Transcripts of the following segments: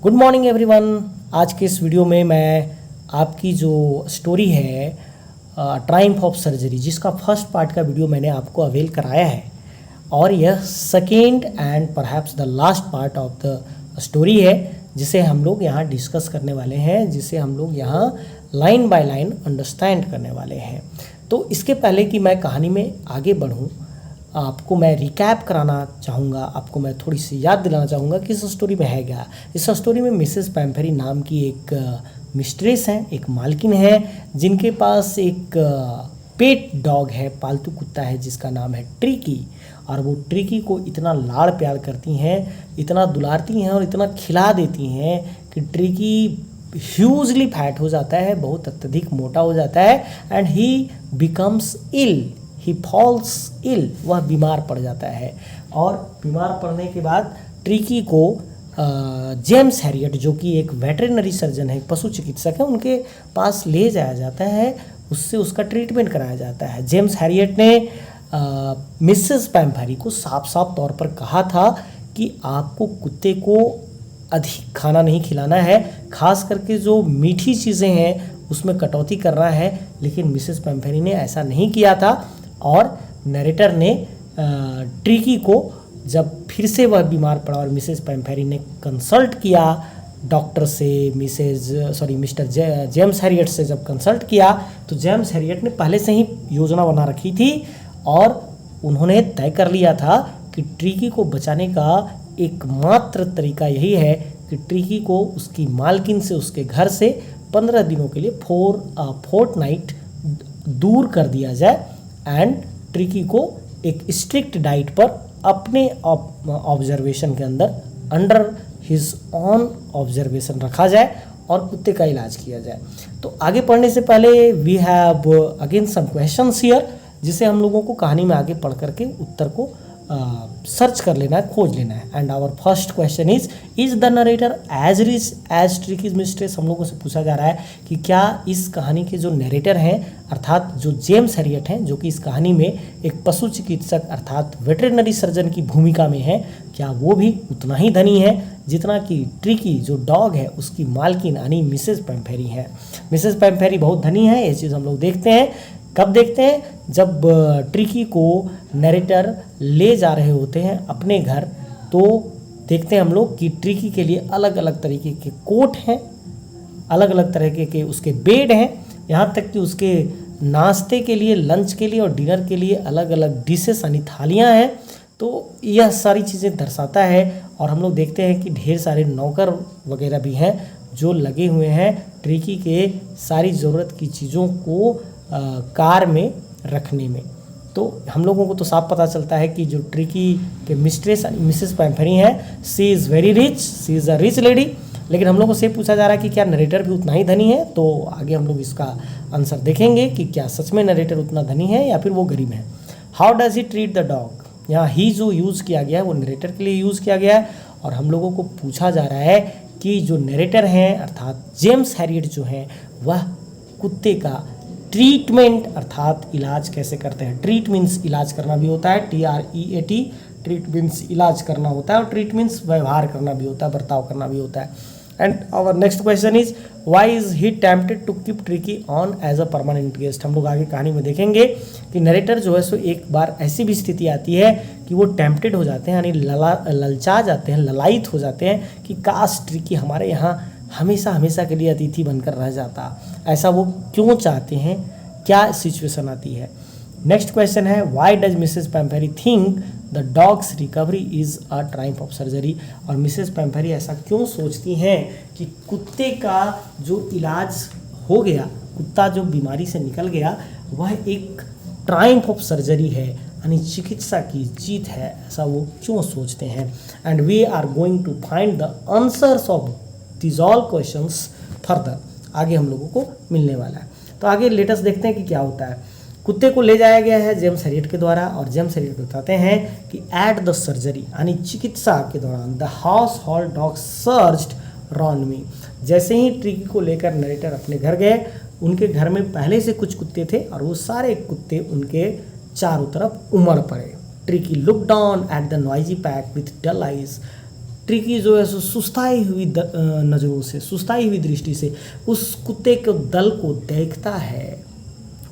Good morning everyone. आज के इस वीडियो में मैं आपकी जो स्टोरी है ट्रायम्फ ऑफ सर्जरी, जिसका फर्स्ट पार्ट का वीडियो मैंने आपको अवेल कराया है और यह second and perhaps the last part of the story है, जिसे हम लोग यहाँ डिस्कस करने वाले हैं, जिसे हम लोग यहाँ लाइन बाय लाइन अंडरस्टैंड करने वाले हैं। तो इसके पहले कि मैं कहानी में आगे बढ़ूँ, आपको मैं रिकैप कराना चाहूँगा, आपको मैं थोड़ी सी याद दिलाना चाहूँगा कि इस स्टोरी में है क्या। इस स्टोरी में मिसेस पैम्फेरी नाम की एक मिस्ट्रेस हैं, एक मालकिन है, जिनके पास एक पेट डॉग है, पालतू कुत्ता है, जिसका नाम है ट्रिकी। और वो ट्रिकी को इतना लाड़ प्यार करती हैं, इतना दुलारती हैं और इतना खिला देती हैं कि ट्रिकी ह्यूजली फैट हो जाता है, बहुत अत्यधिक मोटा हो जाता है and he becomes ill, he falls ill, वह बीमार पड़ जाता है। और बीमार पड़ने के बाद ट्रिकी को जेम्स हैरियट, जो कि एक वेटरिनरी सर्जन है, पशु चिकित्सक है, उनके पास ले जाया जाता है, उससे उसका ट्रीटमेंट कराया जाता है। जेम्स हैरियट ने मिसेस पैम्फेरी को साफ साफ तौर पर कहा था कि आपको कुत्ते को अधिक खाना नहीं खिलाना है, खास करके जो मीठी चीज़ें हैं उसमें कटौती करना है। लेकिन मिसेस पैम्फेरी ने ऐसा नहीं किया था और नरेटर ने ट्रिकी को, जब फिर से वह बीमार पड़ा और मिसेस पैम्फेरी ने कंसल्ट किया डॉक्टर से, मिस्टर जेम्स हैरियट से जब कंसल्ट किया, तो जेम्स हैरियट ने पहले से ही योजना बना रखी थी और उन्होंने तय कर लिया था कि ट्रिकी को बचाने का एकमात्र तरीका यही है कि ट्रिकी को उसकी मालकिन से, उसके घर से 15 दिनों के लिए फोर्टनाइट दूर कर दिया जाए एंड ट्रिकी को एक स्ट्रिक्ट डाइट पर अपने ऑब्जर्वेशन के अंदर, अंडर हिज ऑन ऑब्जर्वेशन रखा जाए और कुत्ते का इलाज किया जाए। तो आगे पढ़ने से पहले we have again some questions here, जिसे हम लोगों को कहानी में आगे पढ़ करके उत्तर को सर्च कर लेना है, खोज लेना है। And our first question is the narrator as rich as Tricki's mistress. हम लोगों से पूछा जा रहा है कि क्या इस कहानी के जो नरेटर हैं, अर्थात जो जेम्स हैरियट हैं, जो कि इस कहानी में एक पशु चिकित्सक अर्थात वेटरिनरी सर्जन की भूमिका में है, क्या वो भी उतना ही धनी है जितना कि ट्रिकी जो डॉग है उसकी मालकिन यानी मिसेस पैम्फेरी है। मिसेस पैम्फेरी बहुत धनी है, ये चीज़ हम लोग देखते हैं। कब देखते हैं? जब ट्रिकी को नरेटर ले जा रहे होते हैं अपने घर, तो देखते हैं हम लोग कि ट्रिकी के लिए अलग अलग तरीके के कोट हैं, अलग अलग तरीके के उसके बेड हैं, यहाँ तक कि उसके नाश्ते के लिए, लंच के लिए और डिनर के लिए अलग अलग डिशेस यानी थालियाँ हैं। तो यह सारी चीज़ें दर्शाता है और हम लोग देखते हैं कि ढेर सारे नौकर वगैरह भी हैं जो लगे हुए हैं ट्रिकी के सारी ज़रूरत की चीज़ों को कार में रखने में। तो हम लोगों को तो साफ पता चलता है कि जो ट्रिकी के मिस्ट्रेस मिसेस पैम्फेरी हैं, she is very rich, she is a rich lady. लेकिन हम लोगों से पूछा जा रहा है कि क्या नरेटर भी उतना ही धनी है। तो आगे हम लोग इसका आंसर देखेंगे कि क्या सच में नरेटर उतना धनी है या फिर वो गरीब है। How does he treat the dog, यहाँ ही जो यूज़ किया गया है वो नरेटर के लिए यूज़ किया गया है और हम लोगों को पूछा जा रहा है कि जो नरेटर हैं अर्थात जेम्स हैरियट जो हैं, वह कुत्ते का ट्रीटमेंट अर्थात इलाज कैसे करते हैं। ट्रीट मीन्स इलाज करना भी होता है, TREAT, ट्रीट मीन्स इलाज करना होता है और ट्रीट मीन्स व्यवहार करना भी होता है, बर्ताव करना भी होता है। And our next question is why is he tempted to keep Tricki on as a permanent guest. हम लोग आगे कहानी में देखेंगे कि नरेटर जो है सो एक बार ऐसी भी स्थिति आती है कि वो टेम्प्टेड हो जाते हैं, यानी ललचा जाते हैं, ललायित हो जाते हैं कि काश ट्रिकी हमारे यहाँ हमेशा हमेशा के लिए अतिथि बनकर रह जाता। ऐसा वो क्यों चाहते हैं, क्या सिचुएशन आती है। नेक्स्ट क्वेश्चन है why does Mrs Pumphrey think the dog's recovery is a triumph of surgery. और मिसेस पैम्फेरी ऐसा क्यों सोचती हैं कि कुत्ते का जो इलाज हो गया, कुत्ता जो बीमारी से निकल गया, वह एक ट्रायम्फ ऑफ सर्जरी है, यानी चिकित्सा की जीत है। ऐसा वो क्यों सोचते हैं। And we are going to find the answers of this all questions further. आगे हम लोगों को मिलने वाला है। तो आगे लेटेस्ट देखते हैं कि क्या होता है। कुत्ते को ले जाया गया है जेम्स हैरियट के द्वारा और जेम्स हैरियट बताते हैं कि एट द सर्जरी यानी चिकित्सा के दौरान the household dog surged round me. जैसे ही ट्रिकी को लेकर नरेटर अपने घर गए, उनके घर में पहले से कुछ कुत्ते थे और वो सारे कुत्ते उनके चारों तरफ उमड़ पड़े। Tricki look down at the noisy pack with dull eyes. Tricki जो है सो सुस्ताई हुई नज़रों से, सुस्ताई हुई दृष्टि से उस कुत्ते के दल को देखता है,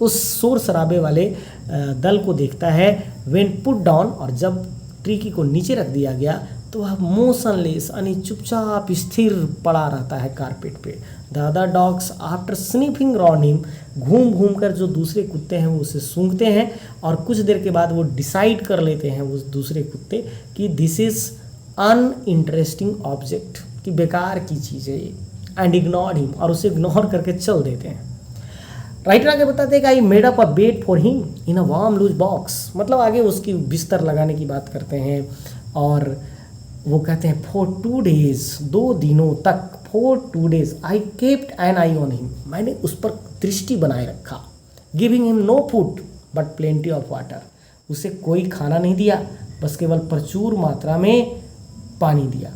उस शोर शराबे वाले दल को देखता है। व्हेन पुट डाउन, और जब ट्रिकी को नीचे रख दिया गया तो वह मोशनलेस यानी चुपचाप स्थिर पड़ा रहता है कारपेट पे। The other dogs after sniffing round him, घूम घूम कर जो दूसरे कुत्ते हैं वो उसे सूंघते हैं और कुछ देर के बाद वो डिसाइड कर लेते हैं उस दूसरे कुत्ते कि दिस इज़ अनइंटरेस्टिंग ऑब्जेक्ट, कि बेकार की चीज़ है ये, एंड इग्नोर हिम, और उसे इग्नोर करके चल देते हैं। राइटर आगे बताते हैं कि I made up a bed for him in a warm loose box, मतलब आगे उसकी बिस्तर लगाने की बात करते हैं और वो कहते हैं फॉर 2 days, 2 दिनों तक, for 2 days I kept an eye on him, मैंने उस पर दृष्टि बनाए रखा। Giving him no food but plenty of water, उसे कोई खाना नहीं दिया, बस केवल प्रचुर मात्रा में पानी दिया।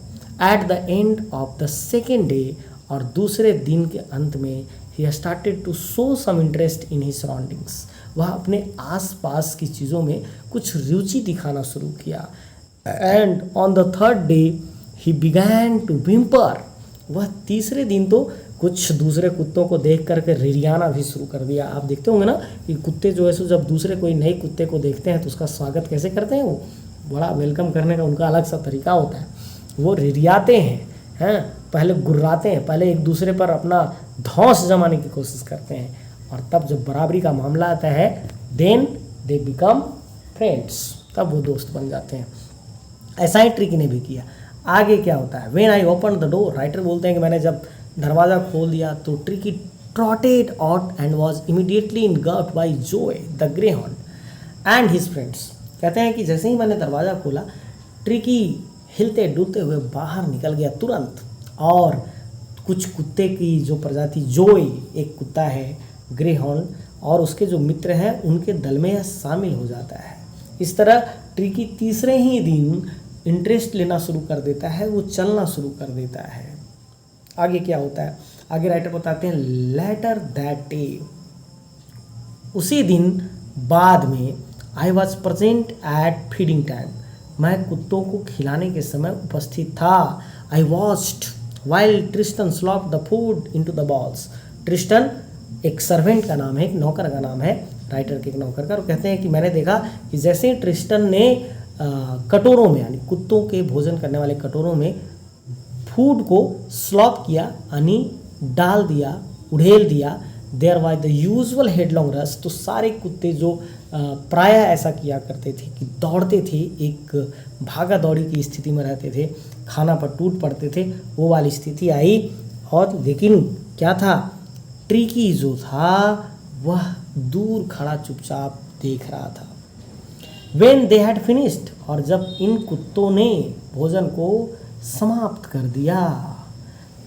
At the end of the second day, और दूसरे दिन के अंत में he started to show some interest in his surroundings, वह अपने आसपास की चीज़ों में कुछ रुचि दिखाना शुरू किया। And on the third day he began to whimper, वह तीसरे दिन तो कुछ दूसरे कुत्तों को देख करके रिरियाना भी शुरू कर दिया। आप देखते होंगे ना कि कुत्ते जो है सो जब दूसरे कोई नए कुत्ते को देखते हैं तो उसका स्वागत कैसे करते हैं, वो बड़ा वेलकम करने का उनका अलग सा तरीका होता है। वो रिरियाते हैं, पहले गुर्राते हैं, पहले एक दूसरे पर अपना धौंस जमाने की कोशिश करते हैं, और तब जब बराबरी का मामला आता है देन दे बिकम फ्रेंड्स, तब वो दोस्त बन जाते हैं। ऐसा ही ट्रिकी ने भी किया। आगे क्या होता है, when I open the door, writer बोलते हैं कि मैंने जब दरवाज़ा खोल दिया तो Tricki trotted out and was immediately engulfed by joy the greyhound and his friends. कहते हैं कि जैसे ही मैंने दरवाज़ा खोला ट्रिकी हिलते डुलते हुए बाहर निकल गया तुरंत, और कुछ कुत्ते की जो प्रजाति जॉय, एक कुत्ता है ग्रेहाउंड, और उसके जो मित्र हैं उनके दल में शामिल हो जाता है। इस तरह ट्रिकी तीसरे ही दिन इंटरेस्ट लेना शुरू कर देता है, वो चलना शुरू कर देता है। आगे क्या होता है, आगे राइटर बताते हैं लेटर दैट डे, उसी दिन बाद में I was present at feeding time, मैं कुत्तों को खिलाने के समय उपस्थित था। I watched while Tristan slope the food into the balls, Tristan एक सर्वेंट का नाम है, एक नौकर का नाम है, राइटर के एक नौकर का, और कहते हैं कि मैंने देखा कि जैसे ही ट्रिस्टन ने कटोरों में, यानी कुत्तों के भोजन करने वाले कटोरों में फूड को स्लॉप किया, यानी डाल दिया, उड़ेल दिया, there was the usual headlong rush, तो सारे कुत्ते जो प्रायः ऐसा किया करते थे कि दौड़ते थे, एक भागा दौड़ी की स्थिति में रहते थे, खाना पर टूट पड़ते थे, वो वाली स्थिति आई। और लेकिन क्या था, ट्रिकी जो था वह दूर खड़ा चुपचाप देख रहा था। When they had finished, और जब इन कुत्तों ने भोजन को समाप्त कर दिया,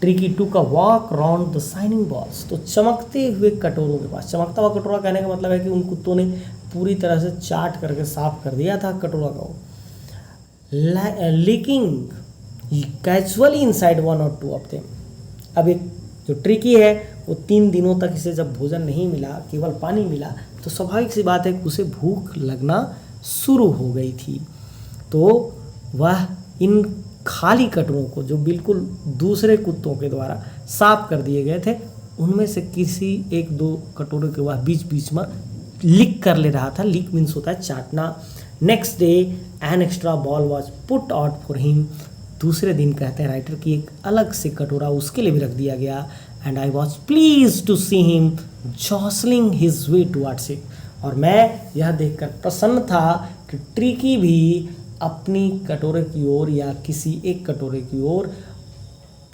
ट्रिकी टूक a walk round the shining balls, तो चमकते हुए कटोरों के पास, चमकता हुआ कटोरा कहने का मतलब है कि उन कुत्तों ने पूरी तरह से चाट करके साफ कर दिया था कटोरा का, leaking casually inside 1 or 2 of them। अब एक जो ट्रिकी है वो 3 दिनों तक इसे जब भोजन नहीं मिला, केवल पानी मिला, तो स्वाभाविक सी बात है कि उसे भूख लगना शुरू हो गई थी। तो वह इन खाली कटोरों को, जो बिल्कुल दूसरे कुत्तों के द्वारा साफ कर दिए गए थे, उनमें से किसी 1-2 कटोरे के वह बीच बीच में लिक कर ले रहा था। लिक मीन्स होता है चाटना। Next day an extra ball was put out for him, दूसरे दिन कहते हैं राइटर की एक अलग से कटोरा उसके लिए भी रख दिया गया। And I was pleased to see him jostling his way towards it, और मैं यह देखकर प्रसन्न था कि ट्रिकी भी अपनी कटोरे की ओर या किसी एक कटोरे की ओर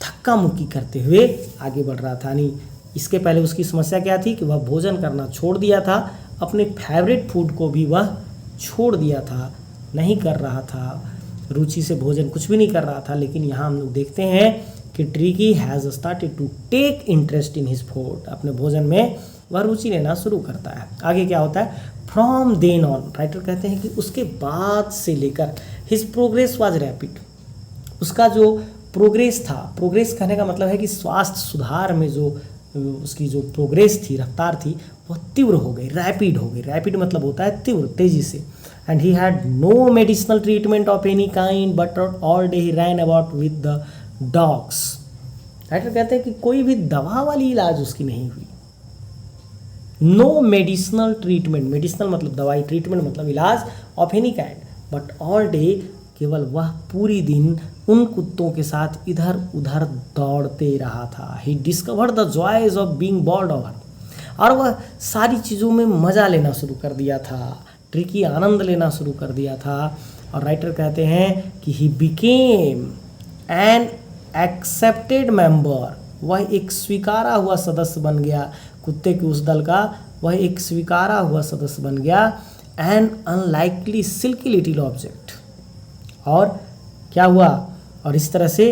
धक्का मुक्की करते हुए आगे बढ़ रहा था। यानी इसके पहले उसकी समस्या क्या थी कि वह भोजन करना छोड़ दिया था, अपने फेवरेट फूड को भी वह छोड़ दिया था, नहीं कर रहा था, रुचि से भोजन कुछ भी नहीं कर रहा था। लेकिन यहाँ हम लोग देखते हैं कि Tricki has started to take interest in his food, अपने भोजन में वह रुचि लेना शुरू करता है। आगे क्या होता है, फ्रॉम देन ऑन, राइटर कहते हैं कि उसके बाद से लेकर हिज प्रोग्रेस वाज रैपिड, उसका जो प्रोग्रेस था, प्रोग्रेस कहने का मतलब है कि स्वास्थ्य सुधार में जो उसकी जो प्रोग्रेस थी, रफ्तार थी, वह तीव्र हो गई, रैपिड हो गई। रैपिड मतलब होता है तीव्र, तेजी से। And he had no medicinal treatment of any kind but all day he ran about with the dogs. Writer कहते हैं कि कोई भी दवा वाली इलाज उसकी नहीं हुई। नो मेडिसिनल ट्रीटमेंट, मेडिसिनल मतलब दवाई, ट्रीटमेंट मतलब इलाज, of any kind, but all day, केवल वह पूरी दिन उन कुत्तों के साथ इधर उधर दौड़ते रहा था। He discovered the joys of being bowled over, और वह सारी चीज़ों में मज़ा लेना शुरू कर दिया था, ट्रिकी आनंद लेना शुरू कर दिया था। और राइटर कहते हैं कि he became an accepted member, वह एक स्वीकारा हुआ सदस्य बन गया, कुत्ते के उस दल का वह एक स्वीकारा हुआ सदस्य बन गया। An unlikely silky little object, और क्या हुआ, और इस तरह से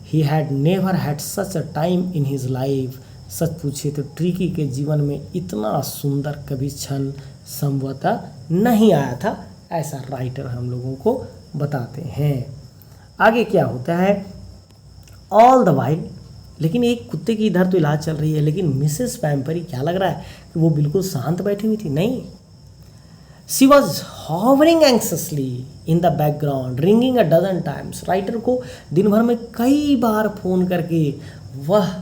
he had never had such a time in his life, सच पूछे तो ट्रिकी के जीवन में इतना सुंदर कभी क्षण संभवतः नहीं आया था, ऐसा राइटर हम लोगों को बताते हैं। आगे क्या होता है, ऑल द वाइल, लेकिन एक कुत्ते की इधर तो इलाज चल रही है, लेकिन मिसेस पैम्परी क्या लग रहा है कि वो बिल्कुल शांत बैठी हुई थी, नहीं, she was hovering anxiously in the background ringing a dozen times. Writer को दिन भर में कई बार फोन करके वह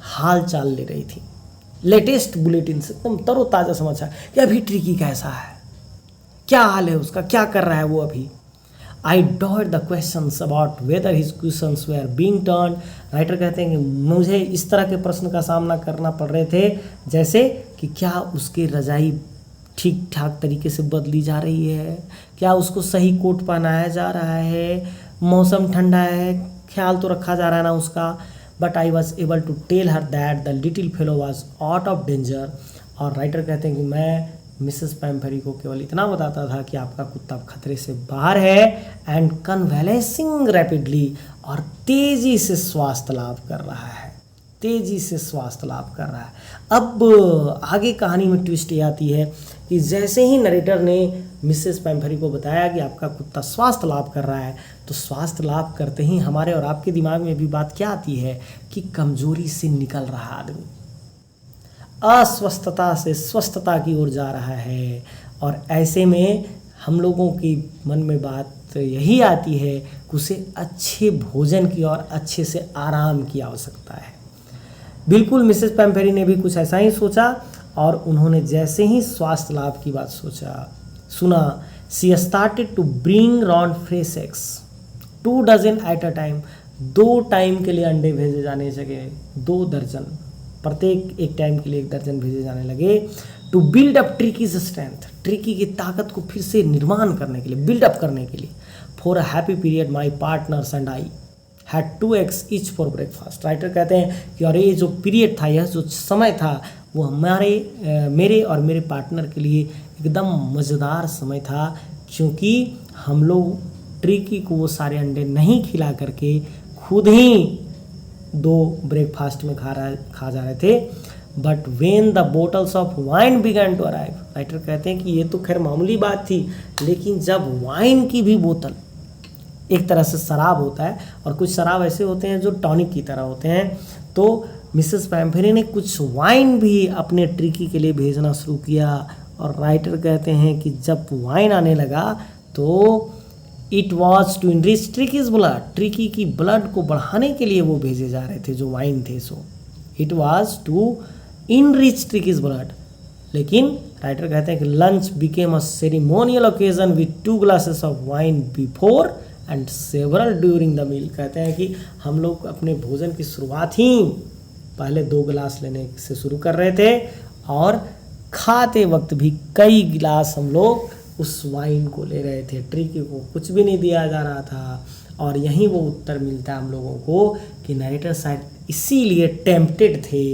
हाल चाल ले रही थी, लेटेस्ट बुलेटिन से एकदम तरोताज़ा समाचार कि अभी ट्रिकी कैसा है, क्या हाल है उसका, क्या कर रहा है वो अभी। आई डॉट the questions about whether his questions were being turn. Writer कहते हैं कि मुझे इस तरह के प्रश्न का सामना करना पड़ रहे थे, जैसे कि क्या उसकी रजाई ठीक ठाक तरीके से बदली जा रही है, क्या उसको सही कोट पहनाया जा रहा है, मौसम ठंडा है, ख्याल तो रखा जा रहा है ना उसका। But I was able to tell her that the little fellow was out of danger. और राइटर कहते हैं कि मैं मिसेस पैम्परी को केवल इतना बताता था कि आपका कुत्ता खतरे से बाहर है, एंड कन्वेलेसिंग रैपिडली, और तेजी से स्वास्थ्य लाभ कर रहा है, तेजी से स्वास्थ्य लाभ कर रहा है। अब आगे कहानी में ट्विस्ट ये आती है कि जैसे ही नरेटर ने मिसेस पैम्परी को बताया कि आपका कुत्ता स्वास्थ्य लाभ कर रहा है, तो स्वास्थ्य लाभ करते ही हमारे और आपके दिमाग में भी बात क्या आती है कि कमजोरी से निकल रहा आदमी, अस्वस्थता से स्वस्थता की ओर जा रहा है। और ऐसे में हम लोगों की मन में बात यही आती है कि उसे अच्छे भोजन की और अच्छे से आराम की आवश्यकता है। बिल्कुल मिसेस पैम्परी ने भी कुछ ऐसा ही सोचा, और उन्होंने जैसे ही स्वास्थ्य लाभ की बात सुना, she started to bring round fresh eggs 2 dozen at a time, 2 time के लिए अंडे भेजे जाने लगे, 2 दर्जन, प्रत्येक एक टाइम के लिए 1 दर्जन भेजे जाने लगे। To build up Tricki's strength, Tricki की ताकत को फिर से निर्माण करने के लिए, बिल्डअप करने के लिए। For a happy period my partners and I had 2 eggs each for breakfast. Writer कहते हैं कि और ये जो पीरियड था, यह जो समय था, वो मेरे और मेरे पार्टनर के लिए एकदम मज़ेदार समय था, क्योंकि हम लोग ट्रिकी को वो सारे अंडे नहीं खिला करके खुद ही 2 ब्रेकफास्ट में खा जा रहे थे। But when the bottles of wine began to arrive, writer कहते हैं कि ये तो खैर मामूली बात थी, लेकिन जब वाइन की भी बोतल, एक तरह से शराब होता है और कुछ शराब ऐसे होते हैं जो टॉनिक की तरह होते हैं, तो मिसेस पैम्परी ने कुछ वाइन भी अपने ट्रिकी के लिए भेजना शुरू किया। और राइटर कहते हैं कि जब वाइन आने लगा तो it was to enrich Tricki's blood, Tricki की ब्लड को बढ़ाने के लिए वो भेजे जा रहे थे जो वाइन थे, so it was to enrich Tricki's blood. लेकिन राइटर कहते हैं कि lunch became a ceremonial occasion with 2 glasses of wine before and several during the meal. कहते हैं कि हम लोग अपने भोजन की शुरुआत ही पहले 2 गिलास लेने से शुरू कर रहे थे, और खाते वक्त भी कई गिलास हम लोग उस वाइन को ले रहे थे। ट्रिकी को कुछ भी नहीं दिया जा रहा था, और यहीं वो उत्तर मिलता है हम लोगों को कि नरेटर शायद इसीलिए टेम्प्टेड थे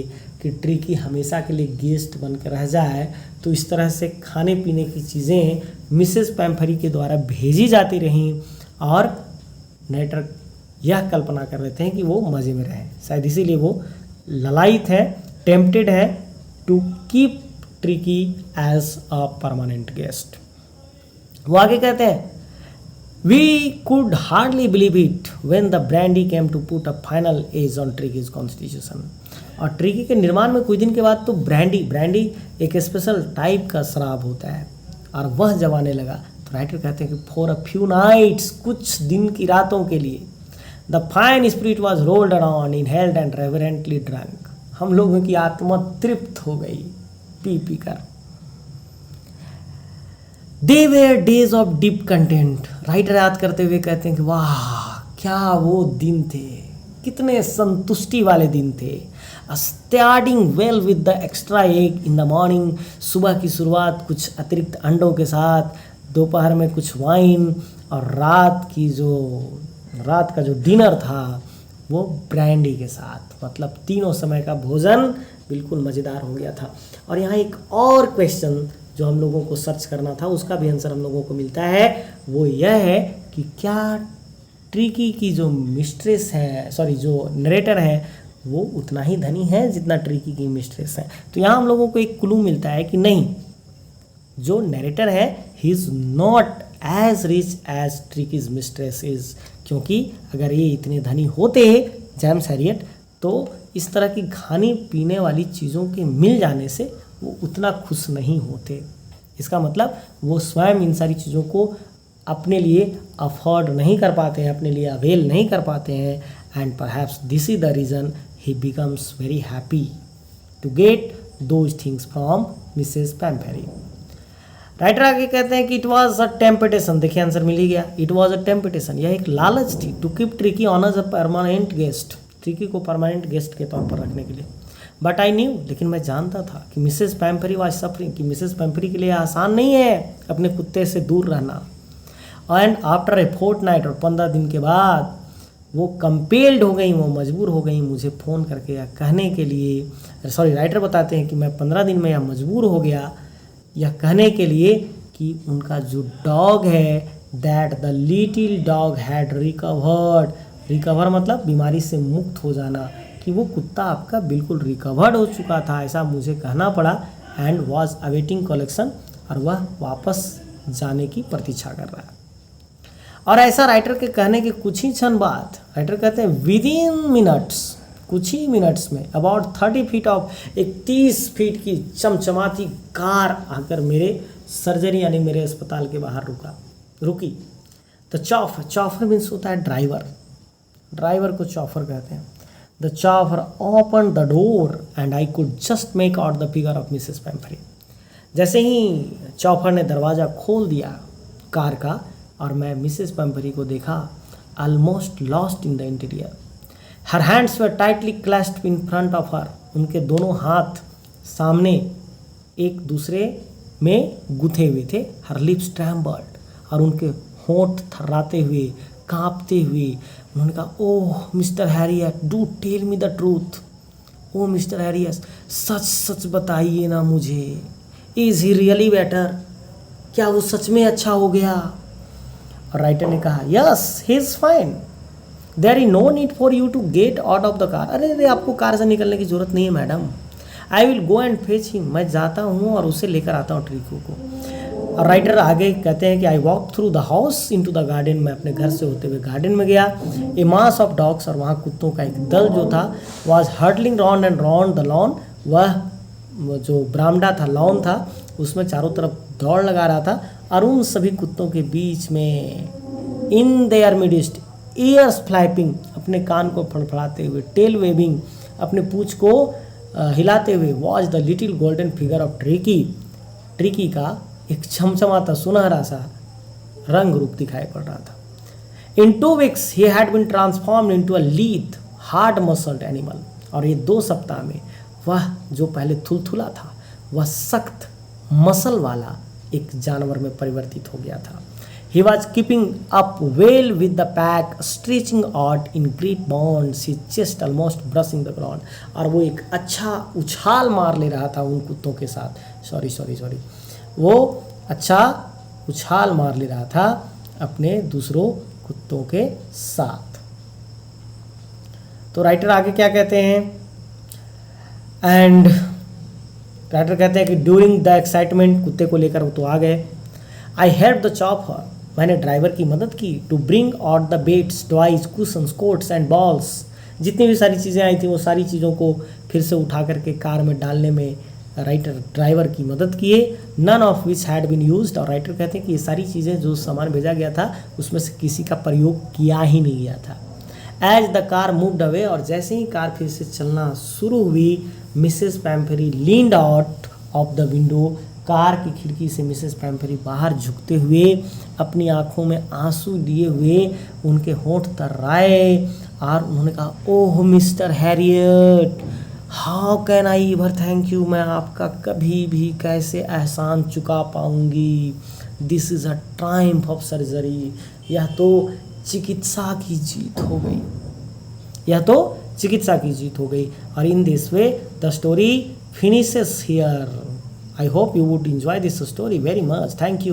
कि ट्रिकी हमेशा के लिए गेस्ट बन कर रह जाए। तो इस तरह से खाने पीने की चीज़ें मिसेस पैम्परी के द्वारा भेजी जाती रहीं, और नरेटर यह कल्पना कर रहे थे कि वो मज़े में रहें, शायद इसीलिए वो ललायित है, टेम्प्टेड है to keep Tricki as a permanent guest. वो आगे कहते हैं, we could hardly believe it when the brandy came to put a final edge on Tricki's constitution. और ट्रिकी के निर्माण में कुछ दिन के बाद तो ब्रांडी एक स्पेशल टाइप का शराब होता है, और वह जब आने लगा तो राइटर कहते हैं कि फॉर अ फ्यू नाइट्स, कुछ दिन की रातों के लिए, the fine spirit was rolled around in held and reverently drunk, हम लोगों की आत्मा तृप्त हो गई पी पी कर। They were days of deep content, writer याद करते हुए कहते हैं कि वाह क्या वो दिन थे, कितने संतुष्टि वाले दिन थे। Starting well with the extra egg in the morning, सुबह की शुरुआत कुछ अतिरिक्त अंडों के साथ, दोपहर में कुछ वाइन, और रात का जो डिनर था वो ब्रांडी के साथ, मतलब तीनों समय का भोजन बिल्कुल मज़ेदार हो गया था। और यहाँ एक और क्वेश्चन जो हम लोगों को सर्च करना था, उसका भी आंसर हम लोगों को मिलता है। वो यह है कि क्या ट्रिकी की जो मिस्ट्रेस है, सॉरी जो नरेटर है, वो उतना ही धनी है जितना ट्रिकी की मिस्ट्रेस है। तो यहाँ हम लोगों को एक क्लू मिलता है कि नहीं, जो नरेटर है he is not as rich as Tricki's mistress is, क्योंकि अगर ये इतने धनी होते जेम्स हैरियट तो इस तरह की खाने पीने वाली चीज़ों के मिल जाने से वो उतना खुश नहीं होते। इसका मतलब वो स्वयं इन सारी चीज़ों को अपने लिए अफोर्ड नहीं कर पाते हैं, अपने लिए अवेल नहीं कर पाते हैं, and perhaps this is the reason he becomes very happy to get those things from Mrs Pumphrey. Writer आगे कहते हैं कि इट वॉज अ टेम्पटेशन, देखिए आंसर मिल ही गया, इट वॉज अ टेम्पटेशन, यह एक लालच थी, to keep Tricki on as a permanent guest, Tricki को परमानेंट गेस्ट के तौर पर रखने के लिए। बट आई न्यू, लेकिन मैं जानता था कि मिसेस पैम्पेरी वाज सफरिंग, कि मिसेस पैम्पेरी के लिए आसान नहीं है अपने कुत्ते से दूर रहना। एंड आफ्टर ए फोर्टनाइट, और 15 दिन के बाद वो कंपेल्ड हो गई, वो मजबूर हो गई मुझे फ़ोन करके या कहने के लिए, सॉरी राइटर बताते हैं कि मैं 15 दिन में यह मजबूर हो गया यह कहने के लिए कि उनका जो डॉग है, that the little dog had recovered, recover मतलब बीमारी से मुक्त हो जाना, कि वो कुत्ता आपका बिल्कुल रिकवर्ड हो चुका था, ऐसा मुझे कहना पड़ा। एंड वॉज अवेटिंग कलेक्शन, और वह वापस जाने की प्रतीक्षा कर रहा है। और ऐसा राइटर के कहने के कुछ ही क्षण बाद राइटर कहते हैं विद इन मिनट्स, कुछ ही मिनट्स में अबाउट 30 फीट ऑफ, एक 30 फीट की चमचमाती कार आकर मेरे सर्जरी यानी मेरे अस्पताल के बाहर रुकी। तो चॉफर मीन्स होता है ड्राइवर, ड्राइवर को चॉफर कहते हैं। The chauffeur open the door and I could just make out the figure of Mrs Pumphrey. जैसे ही चॉफर ने दरवाज़ा खोल दिया कार का और मैं मिसेस पैम्पेरी को देखा, almost lost in the interior. Her hands were tightly clasped in front of her, उनके दोनों हाथ सामने एक दूसरे में गुथे हुए थे। हर लिप्स ट्रैम्बल्ड, और उनके होंठ थर्राते हुए, कांपते हुए उन्होंने कहा, oh Mister Herriot, do tell me the truth. Oh Mister Herriot, सच सच बताइए ना मुझे, इज़ ही रियली बेटर, क्या वो सच में अच्छा हो गया? और राइटर ने कहा, yes he is fine, there is no need for you to get out of the car. अरे आपको कार से निकलने की जरूरत नहीं है madam, I will go and fetch him, मैं जाता हूँ और उसे लेकर आता हूँ ट्रिको को। और राइटर आगे कहते हैं कि I walk through the house into the garden, मैं अपने घर से होते हुए गार्डन में गया। ए मास ऑफ डॉग्स, और वहाँ कुत्तों का एक दल जो था, was hurtling round and round the lawn, वह जो बरामदा था, लॉन था, उसमें चारों तरफ दौड़ लगा रहा था। और उन सभी कुत्तों के बीच में इन देयर मिडिस्ट, ईयर्स फ्लैपिंग, अपने कान को फड़फड़ाते हुए, टेल वेविंग, अपने पूंछ को हिलाते हुए, watch the little golden figure of tricky का एक चमचमाता सुनहरा सा रंग रूप दिखाई पड़ रहा था। In 2 weeks he had been transformed into a lithe hard muscled animal, और ये 2 सप्ताह में वह जो पहले थुलथुला था वह सख्त मसल वाला एक जानवर में परिवर्तित हो गया था। He was keeping up well with the pack, stretching out in great bounds, his chest almost brushing the ground. और वो एक अच्छा उछाल मार ले रहा था उन कुत्तों के साथ, सॉरी वो अच्छा उछाल मार ले रहा था अपने दूसरों कुत्तों के साथ। तो राइटर आगे क्या कहते हैं, एंड राइटर कहते हैं कि ड्यूरिंग द एक्साइटमेंट, कुत्ते को लेकर वो तो आ गए, आई हेल्प द चॉपर, मैंने ड्राइवर की मदद की, to bring out the beds, toys, cushions, coats and balls, जितनी भी सारी चीज़ें आई थी वो सारी चीज़ों को फिर से उठा करके कार में डालने में राइटर ड्राइवर की मदद किए, none of which had been used. और राइटर कहते हैं कि ये सारी चीज़ें जो सामान भेजा गया था उसमें से किसी का प्रयोग किया ही नहीं गया था। As the car moved away, और जैसे ही कार फिर से चलना शुरू हुई, Mrs Pumphrey leaned out of the window, car की खिड़की से मिसेस पैम्फेरी बाहर झुकते हुए, अपनी आंखों में आंसू लिए हुए, उनके होंठ तर्राए और उन्होंने कहा, oh Mister Herriot, how can I ever thank you, मैं आपका कभी भी कैसे एहसान चुका पाऊंगी। This is a triumph of surgery, यह तो चिकित्सा की जीत हो गई, यह तो चिकित्सा की जीत हो गई। और in this way the story finishes here. I hope you would enjoy this story very much. Thank you.